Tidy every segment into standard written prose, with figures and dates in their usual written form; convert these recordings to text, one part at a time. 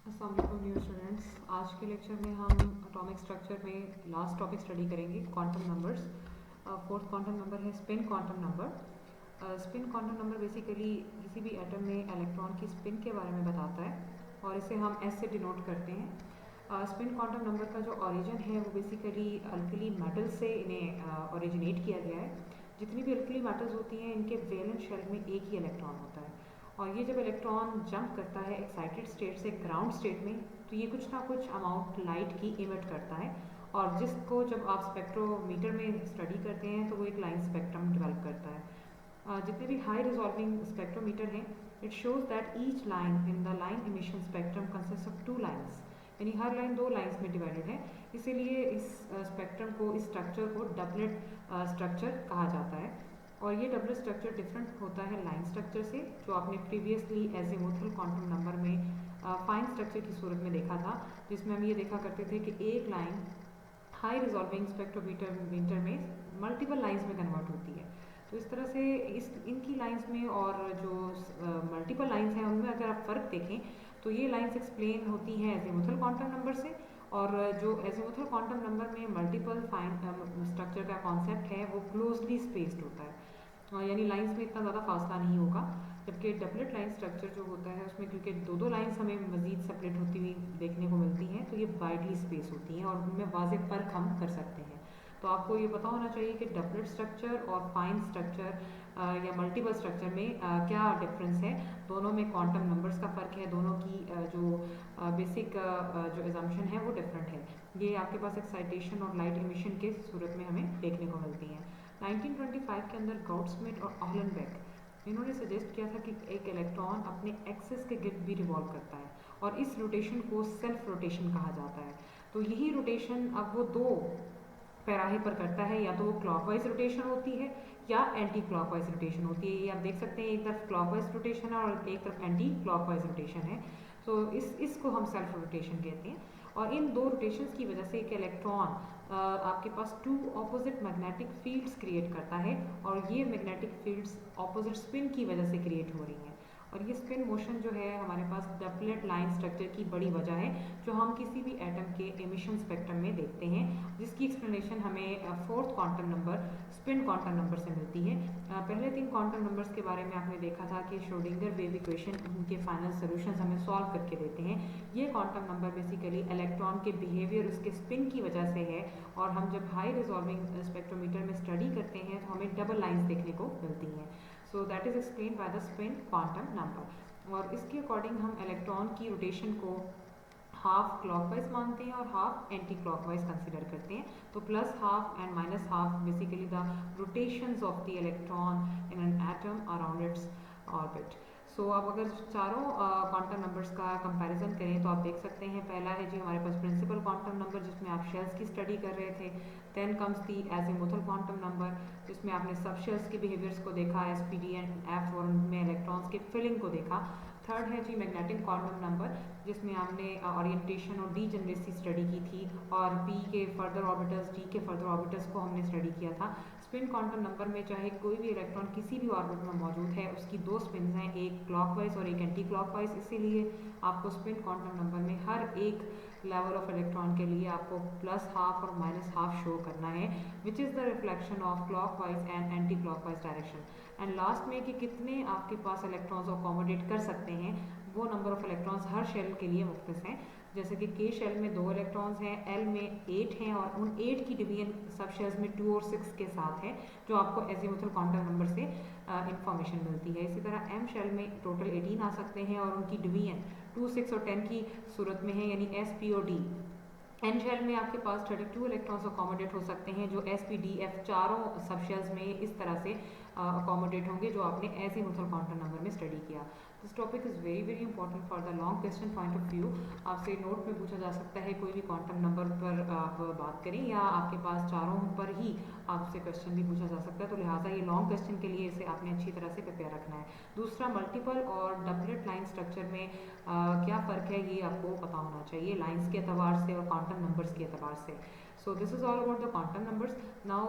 अस्सलाम वालेकुम dear students. आज के लेक्चर में हम एटॉमिक स्ट्रक्चर में लास्ट टॉपिक स्टडी करेंगे, quantum numbers. Fourth quantum number है spin quantum number. Spin quantum number basically किसी भी एटम में इलेक्ट्रॉन की स्पिन के बारे में बताता है और इसे हम एस से डिनोट करते हैं। स्पिन क्वांटम नंबर का जो ओरिजिन है वो बेसिकली अल्कली मेटल से इन्हें ओरिजिनेट किया गया है। जितनी भी अल्कली मेटल्स होती हैं इनके वैलेंस शेल में एक ही इलेक्ट्रॉन होता है और ये जब इलेक्ट्रॉन जंप करता है एक्साइटेड स्टेट से ग्राउंड स्टेट में तो ये कुछ ना कुछ अमाउंट लाइट की इमिट करता है और जिसको जब आप स्पेक्ट्रोमीटर में स्टडी करते हैं तो वो एक लाइन स्पेक्ट्रम डेवलप करता है। जितने भी हाई रिजॉल्विंग स्पेक्ट्रोमीटर हैं, it shows that each line in the line emission spectrum consist of two lines, यानी हर लाइन दो लाइन्स में डिवाइडेड है। इसीलिए इस स्पेक्ट्रम को, इस स्ट्रक्चर को डबलेट स्ट्रक्चर कहा जाता है। और ये डबल स्ट्रक्चर डिफरेंट होता है लाइन स्ट्रक्चर से, जो आपने प्रीवियसली एजीमुथल क्वांटम नंबर में फाइन स्ट्रक्चर की सूरत में देखा था, जिसमें हम ये देखा करते थे कि एक लाइन हाई रिजॉल्विंग स्पेक्ट्रोमीटर में मल्टीपल लाइंस में कन्वर्ट होती है। तो इस तरह से इनकी लाइंस में और जो मल्टीपल लाइंस हैं उनमें अगर आप फ़र्क देखें तो ये लाइंस एक्सप्लेन होती हैं एजीमुथल क्वांटम नंबर से, और जो एजीमुथल क्वांटम नंबर में मल्टीपल फाइन स्ट्रक्चर का कॉन्सेप्ट है वो क्लोजली स्पेस्ड होता है, यानी लाइंस में इतना ज़्यादा फासला नहीं होगा। जबकि डबलेट लाइन स्ट्रक्चर जो होता है उसमें क्योंकि दो दो लाइंस हमें मज़ीद सेपरेट होती हुई देखने को मिलती हैं तो ये वाइडली स्पेस होती हैं और उनमें वाज़ेह फ़र्क हम कर सकते हैं। तो आपको ये पता होना चाहिए कि डबलेट स्ट्रक्चर और फाइन स्ट्रक्चर या मल्टीपल स्ट्रक्चर में क्या डिफरेंस है। दोनों में क्वांटम नंबर्स का फ़र्क है, दोनों की जो बेसिक जो एजम्पशन है वो डिफरेंट है। ये आपके पास एक्साइटेशन और लाइट एमिशन के सूरत में हमें देखने को मिलती हैं। 1925 के अंदर गॉडस्मिट और ऑहलनबेक इन्होंने सजेस्ट किया था कि एक इलेक्ट्रॉन अपने एक्सिस के गिर्द भी रिवॉल्व करता है और इस रोटेशन को सेल्फ रोटेशन कहा जाता है। तो यही रोटेशन अब वो दो पैराहे पर करता है, या तो वो क्लॉकवाइज रोटेशन होती है या एंटी क्लॉकवाइज रोटेशन होती है। ये आप देख सकते हैं, एक तरफ क्लॉकवाइज रोटेशन है और एक तरफ एंटी क्लॉकवाइज रोटेशन है। तो इसको हम सेल्फ रोटेशन कहते हैं। और इन दो रोटेशंस की वजह से एक इलेक्ट्रॉन आपके पास two opposite magnetic fields create करता है और ये मैग्नेटिक फील्ड्स ऑपोजिट स्पिन की वजह से क्रिएट हो रही हैं। और ये स्पिन मोशन जो है हमारे पास डबलेट लाइन स्ट्रक्चर की बड़ी वजह है, जो हम किसी भी एटम के एमिशन स्पेक्ट्रम में देखते हैं, जिसकी एक्सप्लेनेशन हमें fourth quantum number spin quantum number से मिलती है। पहले तीन क्वांटम नंबर्स के बारे में आपने देखा था कि श्रोडिंगर वेव इक्वेशन उनके फाइनल सोल्यूशंस हमें सॉल्व करके देते हैं। ये क्वांटम नंबर बेसिकली इलेक्ट्रॉन के बिहेवियर उसके स्पिन की वजह से है, और हम जब हाई रिजॉल्विंग स्पेक्ट्रोमीटर में स्टडी करते हैं तो हमें डबल लाइंस देखने को मिलती हैं। So that is explain by the spin quantum number. और इसके अकॉर्डिंग हम इलेक्ट्रॉन की रोटेशन को हाफ क्लॉकवाइज मानते हैं और हाफ एंटी क्लॉकवाइज कंसीडर करते हैं। तो plus half and minus half basically the rotations of the electron in an atom around its orbit. So अब अगर चारों क्वांटम नंबर्स का कंपैरिजन करें तो आप देख सकते हैं, पहला है जी हमारे पास प्रिंसिपल क्वांटम नंबर जिसमें आप शेल्स की स्टडी कर रहे थे। Then comes the azimuthal quantum number जिसमें आपने सब शेल्स के बिहेवियर्स को देखा, एसपीडी एंड एफ, और उनमें इलेक्ट्रॉन्स के फिलिंग को देखा। थर्ड है जी मैग्नेटिक क्वांटम नंबर जिसमें हमने ओरिएंटेशन और डीजेनरेसी स्टडी की थी और पी के फर्दर ऑर्बिटल्स, डी के फर्दर ऑर्बिटल्स को हमने स्टडी किया था। स्पिन क्वांटम नंबर में चाहे कोई भी इलेक्ट्रॉन किसी भी ऑर्बिट में मौजूद है उसकी दो स्पिन हैं, एक क्लॉकवाइज और एक एंटी क्लॉकवाइज। इसीलिए आपको स्पिन क्वांटम नंबर में हर एक लेवल ऑफ इलेक्ट्रॉन के लिए आपको प्लस हाफ और माइनस हाफ शो करना है, which is the reflection of clockwise and anti clockwise direction. And last में कि कितने आपके पास इलेक्ट्रॉन्स अकोमोडेट कर सकते हैं, वो नंबर ऑफ इलेक्ट्रॉन्स हर शेल के लिए मुख्तलिफ हैं। जैसे कि के शेल में 2 इलेक्ट्रॉन्स हैं, एल में 8 हैं और उन 8 की डिवीजन सब शेल्स में 2 और 6 के साथ है, जो आपको एजीमुथल क्वांटम नंबर से इंफॉर्मेशन मिलती है। इसी तरह एम शेल में टोटल 18 आ सकते हैं और उनकी डिवीजन 2, 6 और 10 की सूरत में है, यानी एस, पी और डी। एन शेल में आपके पास 32 इलेक्ट्रॉन्स अकोमोडेट हो सकते हैं, जो एस, पी, डी, एफ चारों सब शेल्स में इस तरह से अकोमोडेट होंगे जो आपने एजीमुथल क्वांटम नंबर में स्टडी किया। This topic is very very important for the long question point of view. आपसे नोट में पूछा जा सकता है, कोई भी क्वांटम नंबर पर आप बात करें या आपके पास चारों पर ही आपसे क्वेश्चन भी पूछा जा सकता है, तो लिहाजा ये लॉन्ग क्वेश्चन के लिए इसे आपने अच्छी तरह से प्रिपेयर रखना है। दूसरा, मल्टीपल और डबलेट लाइन स्ट्रक्चर में क्या फ़र्क है ये आपको पता होना चाहिए, लाइंस के अतबार से और क्वांटम नंबर्स के अतबार से। So this is all about the quantum numbers. Now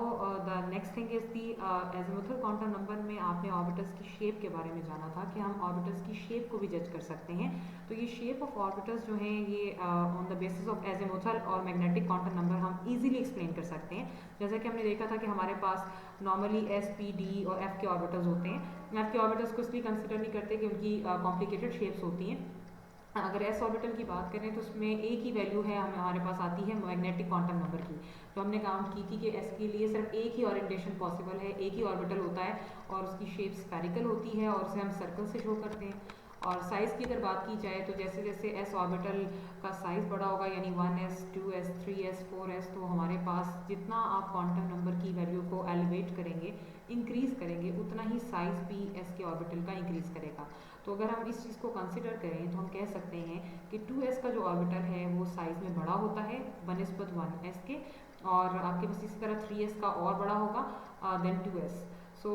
the next thing is the azimuthal quantum number में आपने ऑर्बिटल्स की शेप के बारे में जाना था कि हम ऑर्बिटल्स की शेप को भी जज कर सकते हैं। तो ये शेप ऑफ ऑर्बिटल्स जो हैं ये on the basis of azimuthal और मैग्नेटिक क्वांटम नंबर हम इजीली एक्सप्लेन कर सकते हैं। जैसा कि हमने देखा था कि हमारे पास नॉर्मली एस, पी, डी और एफ के ऑर्बिटल्स होते हैं। एफ के ऑर्बिटल्स को इसलिए कंसिडर नहीं करते कि उनकी कॉम्प्लिकेटेड शेप्स होती हैं। अगर एस ऑर्बिटल की बात करें तो उसमें एक ही वैल्यू है हमारे पास आती है मैग्नेटिक क्वांटम नंबर की, जो हमने काउंट की थी कि एस के लिए सिर्फ एक ही ओरिएंटेशन पॉसिबल है, एक ही ऑर्बिटल होता है और उसकी शेप स्फेरिकल होती है और उसे हम सर्कल से शो करते हैं। और साइज़ की अगर बात की जाए तो जैसे जैसे एस ऑर्बिटल का साइज़ बड़ा होगा यानी 1s, 2s, 3s, 4s, तो हमारे पास जितना आप क्वांटम नंबर की वैल्यू को एलिवेट करेंगे, इंक्रीज़ करेंगे, उतना ही साइज़ भी एस के ऑर्बिटल का इंक्रीज़ करेगा। तो अगर हम इस चीज़ को कंसिडर करें तो हम कह सकते हैं कि 2s का जो ऑर्बिटल है वो साइज़ में बड़ा होता है बनिस्बत 1s के, और आपके पास इसी तरह 3s का और बड़ा होगा देन 2s। सो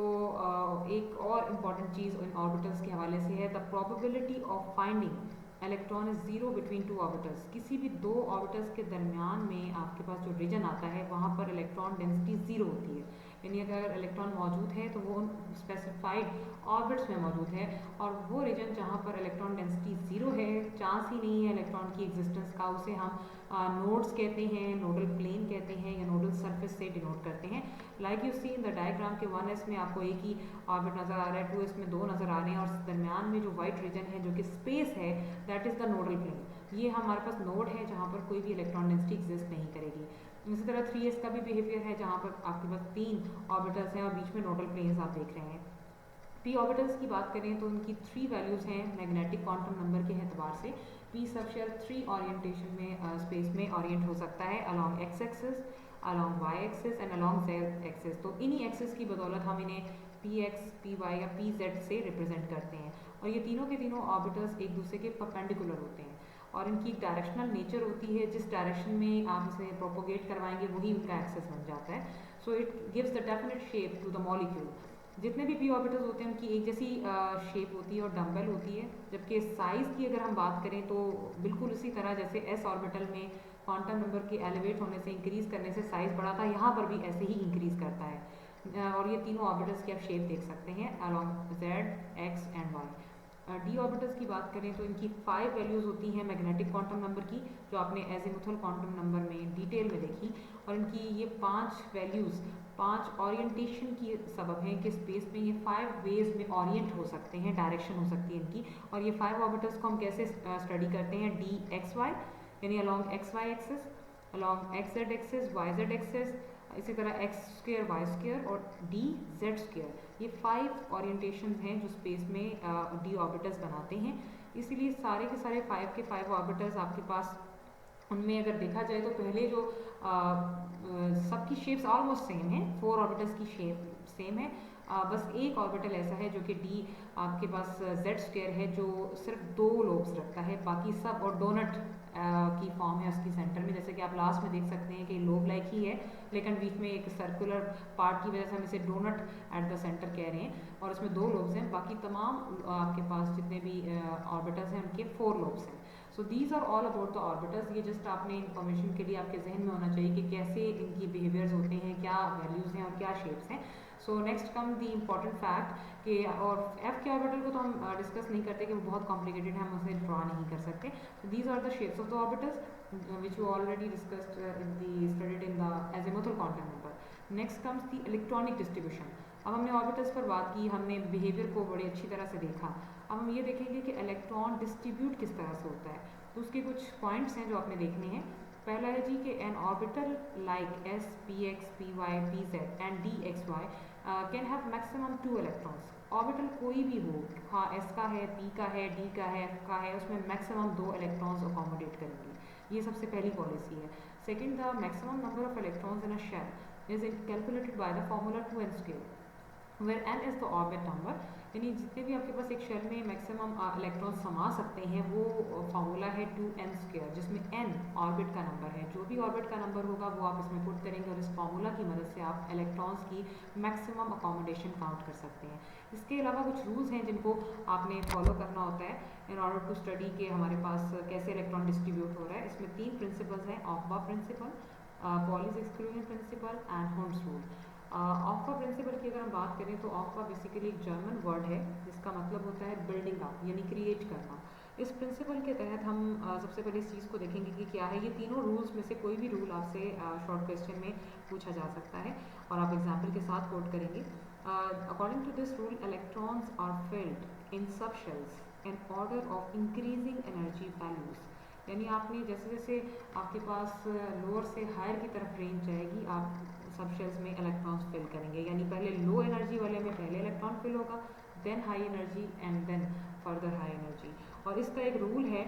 एक और इम्पॉर्टेंट चीज़ इन ऑर्बिटल्स के हवाले से है the probability of finding electron is zero between two orbitals. किसी भी दो ऑर्बिटल्स के दरमियान में आपके पास जो रीजन आता है वहाँ पर इलेक्ट्रॉन डेंसिटी ज़ीरो होती है, यानी अगर इलेक्ट्रॉन मौजूद है तो वो स्पेसिफाइड ऑर्बिट्स में मौजूद है, और वो रीजन जहाँ पर इलेक्ट्रॉन डेंसिटी ज़ीरो है, चांस ही नहीं है इलेक्ट्रॉन की एग्जिस्टेंस का, उसे हम नोड्स कहते हैं, नोडल प्लेन कहते हैं या नोडल सरफेस से डिनोट करते हैं। Like you see in the diagram के 1s में आपको एक ही ऑर्बिट नज़र आ रहा है, 2s में दो नज़र आ रहे हैं, और दरमियान में जो वाइट रीजन है जो कि स्पेस है that is the nodal plane. ये हमारे पास नोड है जहाँ पर कोई भी इलेक्ट्रॉन डेंसिटी एग्जिस्ट नहीं करेगी। इसी तरह 3s का भी बिहेवियर है जहाँ पर आपके पास 3 ऑर्बिटल्स हैं और बीच में नोडल प्लेन्स आप देख रहे हैं। पी ऑर्बिटल्स की बात करें तो उनकी 3 वैल्यूज़ हैं मैग्नेटिक क्वांटम नंबर के एतबार से। पी सबशेल 3 ओरिएंटेशन में स्पेस में ओरिएंट हो सकता है, along X axis, along Y axis and along Z axis. तो इन्हीं एक्सिस की बदौलत हम इन्हें पी एक्स, पी वाई या पी जेड से रिप्रेजेंट करते हैं, और ये तीनों के तीनों ऑर्बिटल्स एक दूसरे के परपेंडिकुलर होते हैं और इनकी डायरेक्शनल नेचर होती है, जिस डायरेक्शन में आप इसे प्रोपोगेट करवाएंगे वही उनका एक्सेस बन जाता है। So it gives the definite shape to the molecule. जितने भी पी ऑर्बिटल्स होते हैं उनकी एक जैसी शेप होती है और डम्बल होती है, जबकि साइज़ की अगर हम बात करें तो बिल्कुल उसी तरह जैसे एस ऑर्बिटल में क्वांटम नंबर के एलिवेट होने से इंक्रीज़ करने से साइज़ बढ़ा था, यहाँ पर भी ऐसे ही इंक्रीज़ करता है। और ये तीनों ऑर्बिटल्स की आप शेप देख सकते हैं along Z, X and Y. D orbitals की बात करें तो इनकी 5 वैल्यूज़ होती हैं मैग्नेटिक क्वांटम नंबर की, जो आपने एजिमुथल क्वांटम नंबर में डिटेल में देखी, और इनकी ये 5 वैल्यूज़ 5 ओरिएंटेशन की सबब हैं कि स्पेस में ये 5 वेज में ओरिएंट हो सकते हैं, डायरेक्शन हो सकती है इनकी। और ये 5 ऑर्बिटल्स को हम कैसे स्टडी करते हैं, डी एक्स वाई यानी along X Y axis, along X Z axis, Y Z axis, इसी तरह एक्स स्क्वेयर वाई स्क्वेयर और डी जेड स्क्वेयर। ये 5 ओरिएंटेशन हैं जो स्पेस में डी ऑर्बिटल्स बनाते हैं। इसीलिए सारे के सारे 5 के 5 ऑर्बिटल्स आपके पास, उनमें अगर देखा जाए तो पहले जो सबकी शेप्स ऑलमोस्ट सेम है, 4 ऑर्बिटल्स की शेप सेम है, बस एक ऑर्बिटल ऐसा है जो कि डी आपके पास जेड स्क्वेयर है जो सिर्फ 2 लोब्स रखता है, बाकी सब और डोनट की फॉर्म है उसकी सेंटर में, जैसे कि आप लास्ट में देख सकते हैं कि लोब लाइक ही है लेकिन बीच में एक सर्कुलर पार्ट की वजह से हम इसे डोनट एट द सेंटर कह रहे हैं, और इसमें 2 लोब्स हैं, बाकी तमाम आपके पास जितने भी ऑर्बिटल्स हैं उनके 4 लोब्स हैं। So these are all about the orbitals. ये जस्ट आपने इंफॉर्मेशन के लिए आपके जहन में होना चाहिए कि कैसे इनकी बिहेवियर्स होते हैं, क्या वैल्यूज़ हैं और क्या शेप्स हैं। So next come the important fact कि, और एफ के ऑर्बिटल को तो हम डिस्कस नहीं करते कि वो बहुत कॉम्प्लिकेटेड है, हम उसे ड्रॉ नहीं कर सकते। So these are the shapes of the orbitals which you already discussed in the studied in the azimuthal quantum number. Next comes the electronic distribution. अब हमने ऑर्बिटल्स पर बात की, हमने बिहेवियर को बड़ी अच्छी तरह से देखा, अब हम ये देखेंगे कि इलेक्ट्रॉन डिस्ट्रीब्यूट किस तरह से होता है। तो उसके कुछ पॉइंट्स हैं जो आपने देखने हैं। पहला है जी कि an orbital like S, P X, P Y, P Z and D X Y can have maximum 2 electrons. Orbital कोई भी हो, हाँ एस का है, पी का है, डी का है, एफ का है, उसमें मैक्सिमम 2 इलेक्ट्रॉन्स अकोमोडेट करेंगे। ये सबसे पहली पॉलिसी है। Second, the maximum number of electrons in a shell is calculated by the formula 2n square where n is the orbit number, यानी जितने भी आपके पास एक शेल में मैक्सिमम इलेक्ट्रॉन समा सकते हैं वो फार्मूला है 2n स्क्वायर, जिसमें n ऑर्बिट का नंबर है। जो भी ऑर्बिट का नंबर होगा वो आप इसमें पुट करेंगे और इस फार्मूला की मदद से आप इलेक्ट्रॉन्स की मैक्सिमम अकोमोडेशन काउंट कर सकते हैं। इसके अलावा कुछ रूल्स हैं जिनको आपने फॉलो करना होता है इन ऑर्डर टू स्टडी के हमारे पास कैसे इलेक्ट्रॉन डिस्ट्रीब्यूट हो रहा है। इसमें 3 प्रिंसिपल्स हैं, Aufbau principle, Pauli's exclusion principle and Hund's rule. Aufbau principle की अगर हम बात करें तो ऑक्वा बेसिकली एक जर्मन वर्ड है जिसका मतलब होता है बिल्डिंग अप यानी क्रिएट करना। इस प्रिंसिपल के तहत हम सबसे पहले इस चीज़ को देखेंगे कि क्या है। ये तीनों रूल्स में से कोई भी रूल आपसे शॉर्ट क्वेश्चन में पूछा जा सकता है और आप एग्जाम्पल के साथ कोट करेंगे। According to this rule electrons are filled in subshells in order of increasing energy values. यानी आपने जैसे जैसे आपके पास लोअर से हायर की तरफ रेंज जाएगी आप सब शेल्स में इलेक्ट्रॉन्स फिल करेंगे। यानी पहले लो एनर्जी वाले में पहले इलेक्ट्रॉन फिल होगा, then high energy and then further high energy. और इसका एक रूल है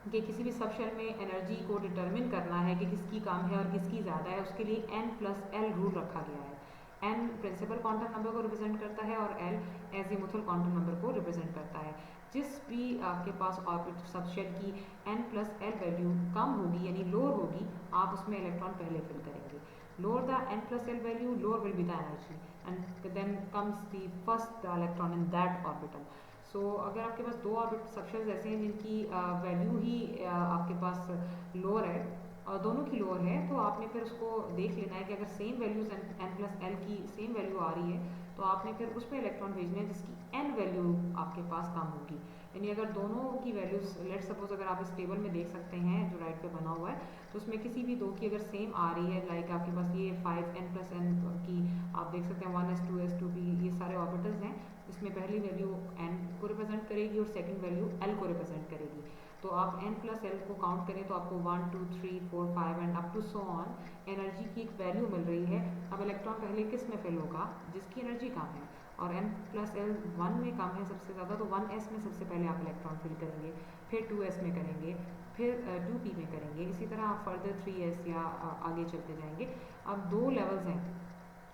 कि किसी भी सब शेल में एनर्जी को डिटरमिन करना है कि किसकी कम है और किसकी ज़्यादा है, उसके लिए n+l रूल रखा गया है। n प्रिंसिपल क्वांटम नंबर को रिप्रेजेंट करता है और l एजीमुथल क्वांटम नंबर को रिप्रेजेंट करता है। जिस भी आपके पास ऑर्बिट सब शेल की n+l वैल्यू कम होगी यानी लोअर होगी, आप उसमें इलेक्ट्रॉन पहले फिल करेंगे। Lower the n+l value, lower will be the energy and then comes the first electron in that orbital. So अगर आपके पास दो ऑर्बिट सबशेल्स ऐसे हैं जिनकी वैल्यू ही आपके पास लोअर है और दोनों की लोअर है, तो आपने फिर उसको देख लेना है कि अगर सेम वैल्यूज n+l की सेम वैल्यू आ रही है तो आपने फिर उसमें इलेक्ट्रॉन भेजने हैं जिसकी n वैल्यू आपके पास कम होगी। यानी अगर दोनों की वैल्यूज लेट सपोज अगर आप इस टेबल में देख सकते हैं जो राइट पे बना हुआ है, तो उसमें किसी भी दो की अगर सेम आ रही है, लाइक आपके पास ये 5n+n की आप देख सकते हैं 1s 2s 2p ये सारे ऑर्बिटल्स हैं, इसमें पहली वैल्यू n को रिप्रेजेंट करेगी और सेकंड वैल्यू l को रिप्रेजेंट करेगी। तो आप n+l को काउंट करें तो आपको 1 2 3 4 5 and up to so on energy की एक वैल्यू मिल रही है। अब इलेक्ट्रॉन पहले किस में फिल होगा, जिसकी एनर्जी कम है, और n+l 1 में कम है सबसे ज़्यादा, तो 1s में सबसे पहले आप इलेक्ट्रॉन फिल करेंगे, फिर 2s में करेंगे, फिर 2p में करेंगे। इसी तरह आप फर्दर 3s या आगे चलते जाएंगे। अब दो लेवल्स हैं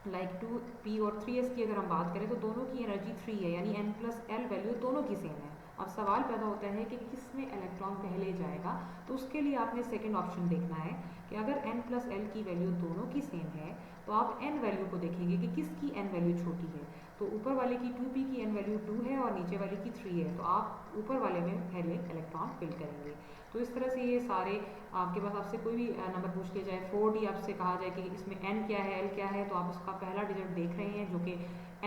लाइक 2p और 3s की अगर हम बात करें तो दोनों की एनर्जी 3 है यानी n+l वैल्यू दोनों की सेम है। अब सवाल पैदा होता है कि किस में इलेक्ट्रॉन पहले जाएगा, तो उसके लिए आपने सेकंड ऑप्शन देखना है कि अगर n+l की वैल्यू दोनों की सेम है तो आप n वैल्यू को देखेंगे कि किसकी n वैल्यू छोटी है। तो ऊपर वाले की 2p की n वैल्यू 2 है और नीचे वाले की 3 है, तो आप ऊपर वाले में पहले इलेक्ट्रॉन फिल करेंगे। तो इस तरह से ये सारे आपके पास आपसे कोई भी नंबर पूछ लिया जाए, 4d आपसे कहा जाए कि इसमें n क्या है l क्या है, तो आप उसका पहला डिजिट देख रहे हैं जो कि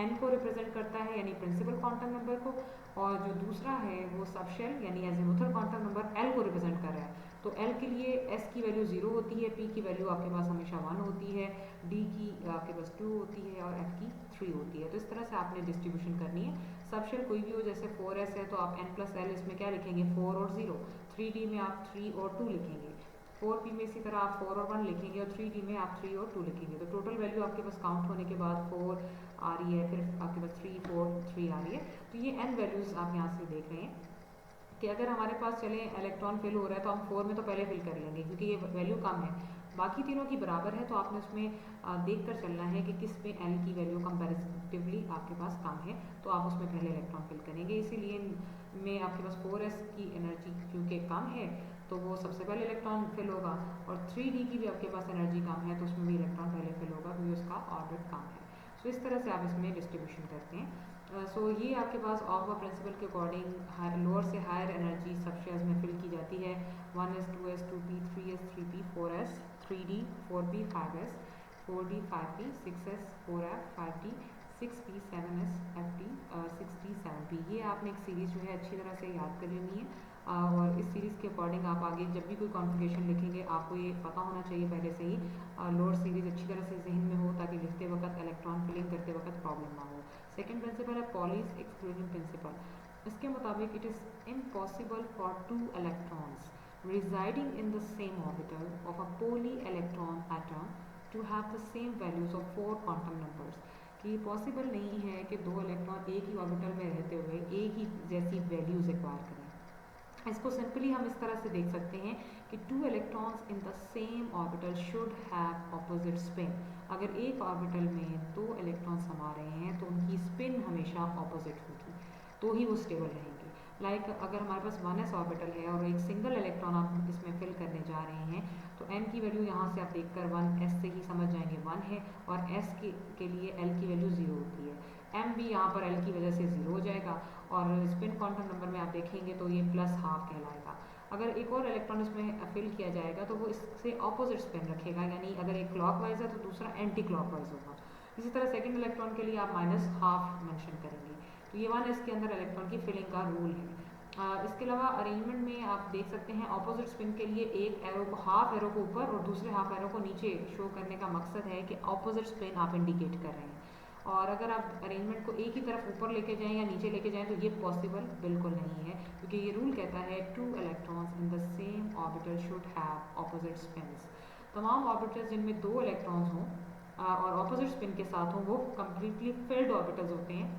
n को रिप्रेजेंट करता है यानी प्रिंसिपल क्वांटम नंबर को, और जो दूसरा है वो सबशेल यानी एजीमुथल क्वांटम नंबर l को रिप्रेजेंट कर रहा है। तो l के लिए s की वैल्यू 0 होती है, p की वैल्यू आपके पास हमेशा 1 होती है, d की आपके पास 2 होती है और f की 3 होती है। तो इस तरह से आपने डिस्ट्रीब्यूशन करनी है। सबशेल कोई भी हो, जैसे 4s है तो आप n+l इसमें क्या लिखेंगे 4 और 0, 3d में आप 3 और 2 लिखेंगे, 4p में इसी तरह आप 4 और 1 लिखेंगे और 3d में आप 3 और 2 लिखेंगे। तो टोटल वैल्यू आपके पास काउंट होने के बाद 4 आ रही है, फिर आपके पास 3 4 3 आ रही है। तो ये n वैल्यूज आप यहाँ से देख रहे हैं कि अगर हमारे पास चले इलेक्ट्रॉन फिल हो रहा है तो हम 4 में तो पहले फिल कर लेंगे क्योंकि ये वैल्यू कम है, बाकी तीनों की बराबर है, तो आपने उसमें देख कर चलना है कि किस में l की वैल्यू कंपैरेटिवली आपके पास कम है, तो आप उसमें पहले इलेक्ट्रॉन फिल करेंगे। इसीलिए में आपके पास 4s की एनर्जी क्योंकि कम है तो वो सबसे पहले इलेक्ट्रॉन फिल होगा, और 3d की भी आपके पास एनर्जी कम है तो उसमें भी इलेक्ट्रॉन पहले फिल होगा क्योंकि उसका ऑर्बिट कम है। सो इस तरह से आप इसमें डिस्ट्रीब्यूशन करते हैं। सो ये आपके पास ऑक्वा प्रिंसिपल के अकॉर्डिंग लोअर से हायर एनर्जी सब शेल्स में फिल की जाती है। 1s 2s 2p 3s 3p 4s 3d 4p 5s 4d 5p 6s 4f 5d 6p 7s fd 6d 7p। ये आपने एक सीरीज़ जो है अच्छी तरह से याद कर लेनी है, और इस सीरीज़ के अकॉर्डिंग आप आगे जब भी कोई कॉन्फ़िगरेशन लिखेंगे आपको ये पता होना चाहिए पहले से ही लोअर सीरीज़ अच्छी तरह से जहन में हो ताकि लिखते वक्त इलेक्ट्रॉन फिलिंग करते वक्त प्रॉब्लम ना हो। सेकेंड प्रिंसिपल है पॉलीज एक्सक्लूजन प्रिंसिपल। इसके मुताबिक it is impossible for 2 electrons residing in the same orbital of a poly electron atom to have the same values of 4 quantum numbers। कि possible नहीं है कि दो इलेक्ट्रॉन एक ही ऑर्बिटल में रहते हुए एक ही जैसी वैल्यूज एक्वायर करें। इसको सिंपली हम इस तरह से देख सकते हैं कि 2 electrons in the same orbital should have opposite spin। अगर एक ऑर्बिटल में 2 इलेक्ट्रॉन्स समा रहे हैं तो उनकी स्पिन हमेशा ऑपोजिट होगी, तो ही वो स्टेबल रहेंगे। लाइक अगर हमारे पास 1s ऑर्बिटल है और एक सिंगल इलेक्ट्रॉन आप इसमें फिल करने जा रहे हैं तो n की वैल्यू यहाँ से आप देखकर 1s से ही समझ जाएंगे 1 है, और s के लिए l की वैल्यू 0 होती है, m भी यहाँ पर l की वजह से 0 हो जाएगा, और स्पिन क्वांटम नंबर में आप देखेंगे तो ये +½ कहलाएगा। अगर एक और इलेक्ट्रॉन इसमें फिल किया जाएगा तो वो इससे ऑपोजिट स्पिन रखेगा, यानी अगर एक क्लॉकवाइज है तो दूसरा एंटी क्लॉकवाइज होगा। इसी तरह सेकंड इलेक्ट्रॉन के लिए आप -12 मेंशन करेंगे। तो ये 1s के अंदर इलेक्ट्रॉन की फिलिंग का रूल है। इसके अलावा अरेंजमेंट में आप देख सकते हैं ऑपोजिट स्पिन के लिए एक एरो को, हाफ एरो को ऊपर और दूसरे हाफ एरो को नीचे शो करने का मकसद है कि ऑपोजिट स्पिन आप इंडिकेट कर रहे हैं। और अगर आप अरेंजमेंट को एक ही तरफ ऊपर लेके जाएं या नीचे लेके जाएं तो ये पॉसिबल बिल्कुल नहीं है, क्योंकि ये रूल कहता है 2 electrons in the same orbital should have opposite spins. तमाम ऑर्बिटल्स जिनमें 2 इलेक्ट्रॉन्स हों और ऑपोजिट स्पिन के साथ हों वो कम्प्लीटली फिल्ड ऑर्बिटल्स होते हैं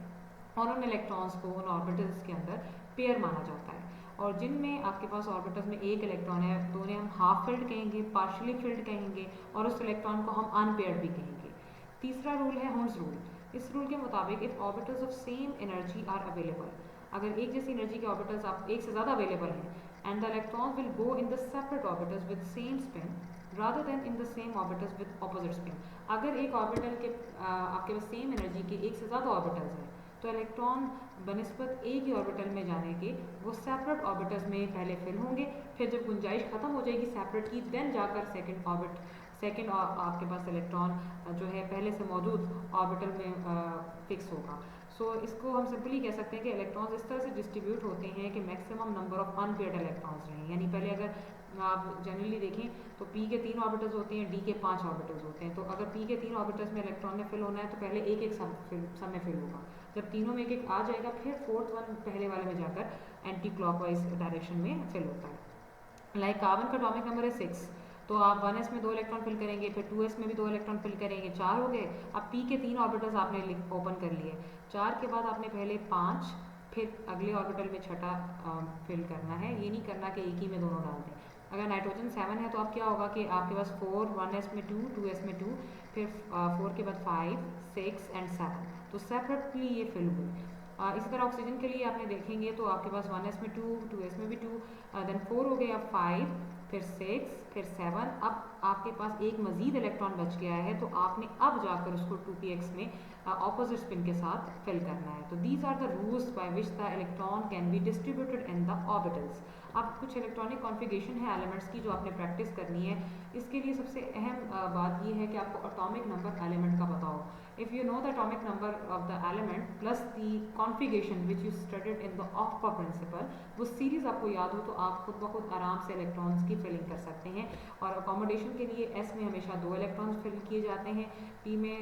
और उन इलेक्ट्रॉन्स को उन ऑर्बिटल्स के अंदर पेयर माना जाता है। और जिनमें आपके पास ऑर्बिटल्स में एक इलेक्ट्रॉन है तो उन्हें हम हाफ फिल्ड कहेंगे, पार्शियली फिल्ड कहेंगे और उस इलेक्ट्रॉन को हम अनपेयर्ड भी कहेंगे। तीसरा रूल है हुंस रूल। इस रूल के मुताबिक if orbitals of same energy are available, अगर एक जैसी एनर्जी के ऑर्बिटल्स आप एक से ज़्यादा अवेलेबल हैं and the electrons will go in the separate orbitals with same spin rather then in the same orbitals with opposite spin. अगर एक ऑर्बिटल के आपके पास सेम एनर्जी के एक से ज़्यादा ऑर्बिटल्स हैं तो इलेक्ट्रॉन बनिस्बत एक ही ऑर्बिटल में जाने के वो सेपरेट ऑर्बिटल्स में पहले फिल होंगे, फिर जब गुंजाइश खत्म हो जाएगी सेपरेट की देन जाकर सेकेंड आपके पास इलेक्ट्रॉन जो है पहले से मौजूद ऑर्बिटल में फिक्स होगा। सो इसको हम सिंपली कह सकते हैं कि इलेक्ट्रॉन्स इस तरह से डिस्ट्रीब्यूट होते हैं कि maximum number of unpaired electrons रहें। यानी पहले अगर आप जनरली देखें तो p के 3 ऑर्बिटल्स होते हैं, d के 5 ऑर्बिटल्स होते हैं। तो अगर p के 3 ऑर्बिटल्स में इलेक्ट्रॉन ने फिल होना है तो पहले एक एक सब में फिल होगा। जब तीनों में एक एक आ जाएगा फिर फोर्थ वन पहले वाले में जाकर एंटी क्लॉकवाइज डायरेक्शन में फिल होता है। लाइक कार्बन का एटॉमिक नंबर है 6, तो आप 1s में 2 इलेक्ट्रॉन फिल करेंगे, फिर 2s में भी 2 इलेक्ट्रॉन फिल करेंगे, 4 हो गए। अब p के 3 ऑर्बिटल्स आपने ओपन कर लिए, 4 के बाद आपने पहले 5 फिर अगले ऑर्बिटल में छठा फिल करना है। ये नहीं करना कि एक ही में दोनों डाल दें। अगर नाइट्रोजन 7 है तो अब क्या होगा कि आपके पास 4, 1s में 2, 2s में 2, फिर 4 के बाद 5, 6 एंड 7, तो सेपरेटली ये फिल हुई। इसी तरह ऑक्सीजन के लिए आपने देखेंगे तो आपके पास 1s में 2, 2s में भी 2, देन 4 हो गए, अब 5, फिर 6, फिर 7। अब आपके पास एक मजीद इलेक्ट्रॉन बच गया है तो आपने अब जाकर उसको 2px में ऑपोजिट स्पिन के साथ फिल करना है। तो these are the rules by which the electron can be distributed in the orbitals. अब कुछ इलेक्ट्रॉनिक कॉन्फ़िगरेशन है एलिमेंट्स की जो आपने प्रैक्टिस करनी है। इसके लिए सबसे अहम बात यह है कि आपको एटॉमिक नंबर एलिमेंट का पता हो। If you know the atomic number of the element plus the configuration which you studied in the ऑक्टा प्रिंसिपल, वो सीरीज आपको याद हो तो आप खुद ब खुद आराम से इलेक्ट्रॉन्स की फिलिंग कर सकते हैं। और अकोमोडेशन के लिए S में हमेशा 2 इलेक्ट्रॉन्स फिल किए जाते हैं, P में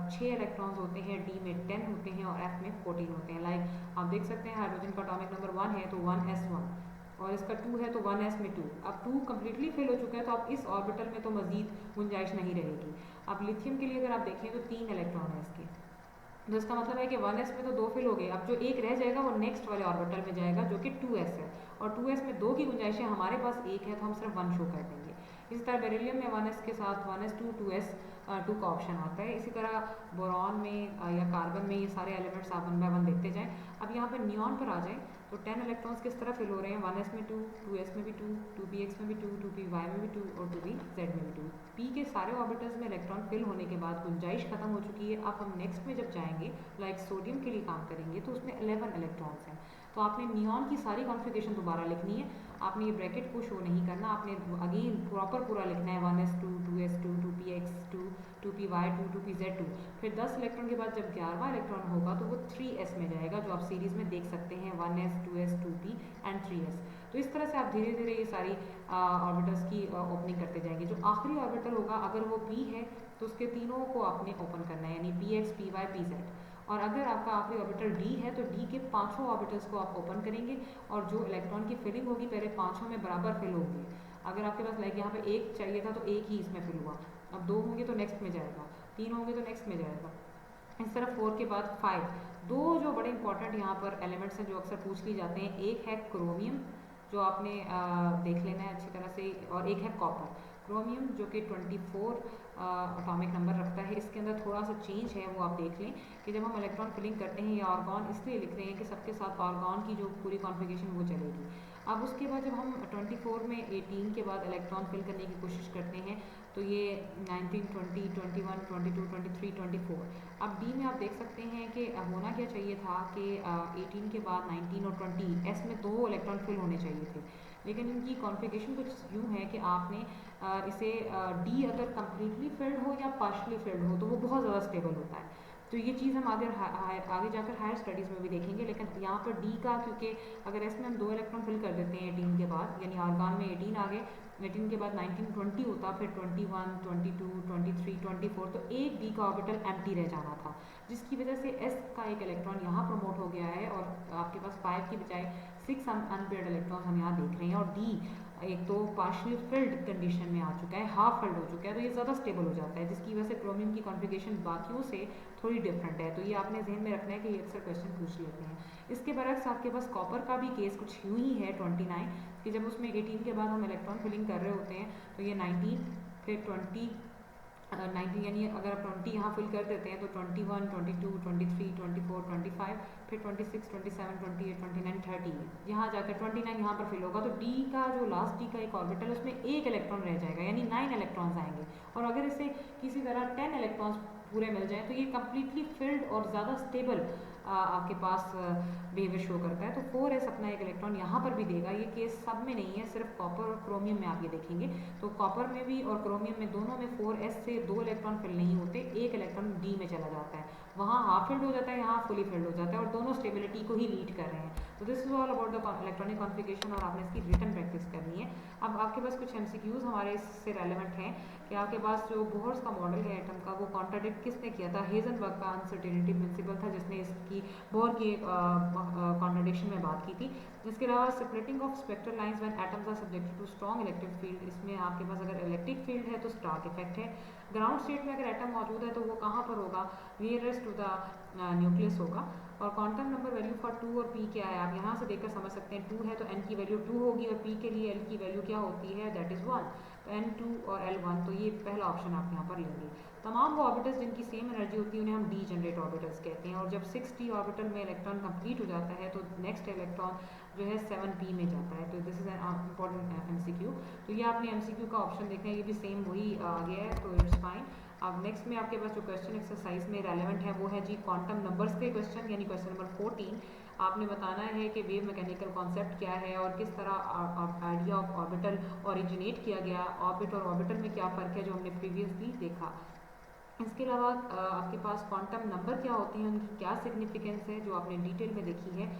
6 इलेक्ट्रॉन्स होते हैं, D में 10 होते हैं और F में 14 होते हैं। लाइक आप देख सकते हैं हाइड्रोजन का एटॉमिक नंबर 1 है तो 1s1 और इसका 2 है तो 1s में 2। अब 2 कम्प्लीटली फिल हो चुका है तो अब इस ऑर्बिटल में तो मजीद गुंजाइश नहीं रहेगी। अब लिथियम के लिए अगर आप देखें तो 3 इलेक्ट्रॉन है इसके, तो इसका मतलब है कि 1s में तो 2 फिल हो गए। अब जो एक रह जाएगा वो नेक्स्ट वाले ऑर्बिटल में जाएगा जो कि 2s है, और 2s में 2 की गुंजाइश है, हमारे पास 1 है तो हम सिर्फ 1 शो कर देंगे। इसी तरह बेरिलियम में 1s के साथ 1s2 2s2 का ऑप्शन आता है। इसी तरह बोरॉन में या कार्बन में ये सारे एलिमेंट्स आप 1 बाय 1 देखते जाएं। अब यहाँ पर नियॉन पर आ जाएं तो 10 इलेक्ट्रॉन्स किस तरह फिल हो रहे हैं, 1s में 2, 2s में भी 2, 2px में भी 2, 2py में भी 2 और 2pz में भी 2। p के सारे ऑर्बिटल्स में इलेक्ट्रॉन फिल होने के बाद गुंजाइश खत्म हो चुकी है। अब हम नेक्स्ट में जब जाएंगे लाइक सोडियम के लिए काम करेंगे तो उसमें 11 इलेक्ट्रॉन्स हैं। तो आपने नियॉन की सारी कॉन्फ़िगरेशन दोबारा लिखनी है, आपने ये ब्रैकेट को शो नहीं करना, आपने अगेन प्रॉपर पूरा लिखना है 1s2, 2s2, 2px2, 2py2, 2pz2। फिर 10 इलेक्ट्रॉन के बाद जब 11वां इलेक्ट्रॉन होगा तो वो 3s में जाएगा, जो आप सीरीज में देख सकते हैं 1s, 2s, 2p and 3s। तो इस तरह से आप धीरे धीरे ये सारी ऑर्बिटल्स की ओपनिंग करते जाएंगे। जो आखिरी ऑर्बिटल होगा अगर वो p है तो उसके तीनों को आपने ओपन करना है, यानी px, py, pz। और अगर आपका आखिरी ऑर्बिटल d है तो d के 5 ऑर्बिटल्स को आप ओपन करेंगे और जो इलेक्ट्रॉन की फिलिंग होगी पहले 5 में बराबर फिल होगी। अगर आपके पास लाइक यहाँ पे 1 चाहिए था तो 1 ही इसमें फिल हुआ, अब 2 होंगे तो नेक्स्ट में जाएगा, 3 होंगे तो नेक्स्ट में जाएगा, इस तरह 4 के बाद 5। 2 जो बड़े इंपॉर्टेंट यहाँ पर एलिमेंट्स हैं जो अक्सर पूछ ली जाते हैं, एक है क्रोमियम जो आपने देख लेना है अच्छी तरह से, और एक है कॉपर। क्रोमियम जो कि 24 एटॉमिक नंबर रखता है, इसके अंदर थोड़ा सा चेंज है वो आप देख लें कि जब हम इलेक्ट्रॉन फिलिंग करते हैं या ऑर्गॉन इसलिए लिख रहे हैं कि सबके साथ ऑर्गॉन की जो पूरी कॉन्फ़िगरेशन वो चलेगी। अब उसके बाद जब हम 24 में 18 के बाद इलेक्ट्रॉन फिल करने की कोशिश करते हैं तो ये 19, 20, 21, 22, 23, 24। अब डी में आप देख सकते हैं कि होना क्या चाहिए था कि 18 के बाद 19 और 20 एस में 2 इलेक्ट्रॉन फिल होने चाहिए थे, लेकिन इनकी कॉन्फ़िगरेशन कुछ यूँ है कि आपने इसे डी अगर कम्प्लीटली फिल्ड हो या पार्शली फिल्ड हो तो वो बहुत ज़्यादा स्टेबल होता है। तो ये चीज़ हम आगे जाकर हायर स्टडीज़ में भी देखेंगे, लेकिन यहाँ पर डी का, क्योंकि अगर एस में हम 2 इलेक्ट्रॉन फिल कर देते हैं 18 के बाद, यानी आर्गन में 18 आ गए, 18 के बाद 19 20 होता, फिर 21 22 23 24, तो एक डी का ऑर्बिटल एम्प्टी रह जाना था, जिसकी वजह से एस का एक इलेक्ट्रॉन यहाँ प्रमोट हो गया है और आपके पास 5 की बजाय 6 अनपेयर्ड इलेक्ट्रॉन हम यहाँ देख रहे हैं। और डी एक तो पार्शियली फिल्ड कंडीशन में आ चुका है, हाफ फिल्ड हो चुका है, तो ये ज़्यादा स्टेबल हो जाता है, जिसकी वजह से क्रोमियम की कॉन्फ़िगरेशन बाकियों से थोड़ी डिफरेंट है। तो ये आपने जहन में रखना है कि ये अक्सर क्वेश्चन पूछ लेते हैं। इसके बरक्स आपके पास कॉपर का भी केस कुछ यूँ ही है 29, कि जब उसमें 18 के बाद हम इलेक्ट्रॉन फिलिंग कर रहे होते हैं तो ये 19 फिर 20 19, यानी अगर आप 20 यहाँ फिल कर देते हैं तो 21 22 23 24 25, फिर 26 27 28 29 30, यहाँ जाकर 29 यहाँ पर फिल होगा, तो डी का जो लास्ट डी का एक ऑर्बिटल उसमें एक इलेक्ट्रॉन रह जाएगा, यानी 9 इलेक्ट्रॉन्स आएंगे। और अगर इसे किसी तरह 10 इलेक्ट्रॉन्स पूरे मिल जाए तो ये कम्प्लीटली फिल्ड और ज़्यादा स्टेबल आपके पास बिहेवियर शो करता है। तो 4s अपना एक इलेक्ट्रॉन यहाँ पर भी देगा। ये केस सब में नहीं है, सिर्फ कॉपर और क्रोमियम में आप ये देखेंगे। तो कॉपर में भी और क्रोमियम में दोनों में 4s से 2 इलेक्ट्रॉन फिल नहीं होते, एक इलेक्ट्रॉन डी में चला जाता है, वहाँ हाफ फिल्ड हो जाता है, यहाँ फुली फिल्ड हो जाता है, और दोनों स्टेबिलिटी को ही लीड कर रहे हैं। तो this is all about the electronic configuration, और आपने इसकी रिटन प्रैक्टिस करनी है। अब आपके पास कुछ MCQs हमारे इससे रेलेवेंट हैं कि आपके पास जो बोहर्स का मॉडल है एटम का, वो कॉन्ट्राडिक्ट किसने किया था? हेजनबर्ग का अनसर्टेनिटी प्रिंसिपल था जिसने इसकी बोहर की कॉन्ट्राडिक्शन में बात की थी। इसके अलावा separating of spectral lines when atoms are subjected to strong electric field, इसमें आपके पास अगर इलेक्ट्रिक फील्ड है तो स्टार्क इफेक्ट है। ग्राउंड स्टेट में अगर एटम मौजूद है तो वो कहाँ पर होगा? नियरेस्ट टू द न्यूक्लियस होगा। और क्वांटम नंबर वैल्यू फॉर 2 और p क्या है, आप यहाँ से देखकर समझ सकते हैं। 2 है तो n की वैल्यू 2 होगी, और p के लिए l की वैल्यू क्या होती है? That is 1। तो n2 और l1, तो ये पहला ऑप्शन आप यहाँ पर लेंगे। तमाम वो ऑर्बिटल्स जिनकी सेम एनर्जी होती है उन्हें हम डीजनरेट ऑर्बिटल्स कहते हैं। और जब 6d ऑर्बिटल में इलेक्ट्रॉन कंप्लीट हो जाता है तो नेक्स्ट इलेक्ट्रॉन जो है 7p में जाता है। तो this is an important MCQ। तो ये आपने MCQ का ऑप्शन देखना है, ये भी सेम वही आ गया है, तो इट्स फाइन। अब नेक्स्ट में आपके पास जो क्वेश्चन एक्सरसाइज में रेलेवेंट है वो है जी क्वांटम नंबर्स के क्वेश्चन, यानी क्वेश्चन नंबर 14। आपने बताना है कि वेव मैकेनिकल कॉन्सेप्ट क्या है और किस तरह आइडिया ऑफ ऑर्बिटल ओरिजिनेट किया गया, ऑर्बिट और ऑर्बिटल में क्या फ़र्क है जो हमने प्रीवियसली देखा। इसके अलावा आपके पास क्वांटम नंबर क्या होते हैं, उनकी क्या सिग्निफिकेंस है, जो आपने डिटेल में देखी है।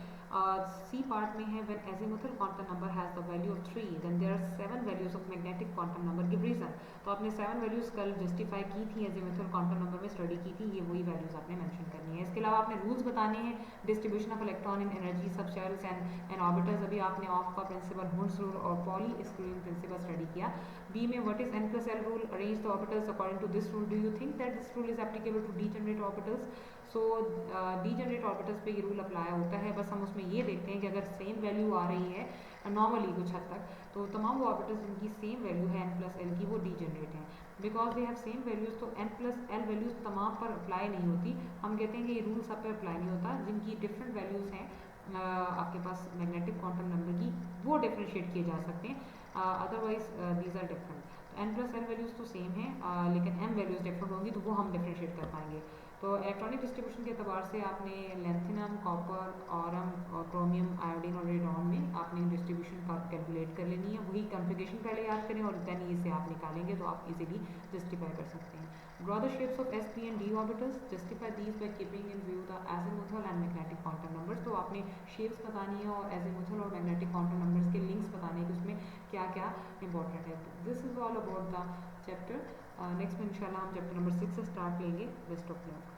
सी पार्ट में है when azimuthal quantum number has the value of 3 then there are 7 values of magnetic quantum number give reason. तो आपने 7 वैल्यूज कल जस्टिफाई की थी, एजीमुथल क्वांटम नंबर में स्टडी की थी, ये वही वैल्यूज आपने मेंशन करनी है। इसके अलावा आपने रूल्स बताने हैं, distribution of electron in energy subshells and orbitals, अभी आपने ऑफ का प्रिंसिपल, हुंड्स रूल और पॉली एक्सक्लूजन प्रिंसिपल स्टडी किया। बी में what is n+l rule, arrange the orbitals according to this rule, do you think that this rule is applicable to degenerate orbitals? So degenerate orbitals पे ये rule apply होता है, बस हम उसमें ये देखते हैं कि अगर सेम वैल्यू आ रही है नॉर्मली कुछ हद तक, तो तमाम वो ऑर्बिटल्स जिनकी सेम वैल्यू है n+l की, वो डीजनरेट हैं। Because they have same values, तो n+l वैल्यूज तमाम पर अप्लाई नहीं होती। हम कहते हैं कि ये रूल सब पर अप्लाई नहीं होता, जिनकी डिफरेंट वैल्यूज हैं आपके पास मैग्नेटिक क्वांटम नंबर की, वो डिफ्रेंशिएट किए जा सकते हैं, otherwise these are different. n+l values तो सेम है, लेकिन m वैल्यूज डिफरेंट होंगी, तो वो हम डिफ्रेंशिएट कर पाएंगे। तो इलेक्ट्रॉनिक डिस्ट्रीब्यूशन के अतबार से आपने लेंथिनम, कॉपर, ऑरम और क्रोमियम, आयोडीन और रेडॉन में आपने डिस्ट्रीब्यूशन कैलकुलेट कर लेनी है। वही कॉन्फ़िगरेशन पहले याद करें और देन इसे आप निकालेंगे तो आप इजीली जस्टिफाई कर सकते हैं। Draw the shapes of s, p and d orbitals, justify these by keeping in view the azimuthal and magnetic quantum numbers। तो आपने शेप्स बतानी है और एजीमुथल और मैग्नेटिक क्वांटम नंबर्स के लिंक्स बताने हैं कि उसमें क्या क्या इंपॉर्टेंट है। This is all about the chapter. Next में इंशाल्लाह हम चैप्टर नंबर 6 से स्टार्ट लेंगे। Best of luck.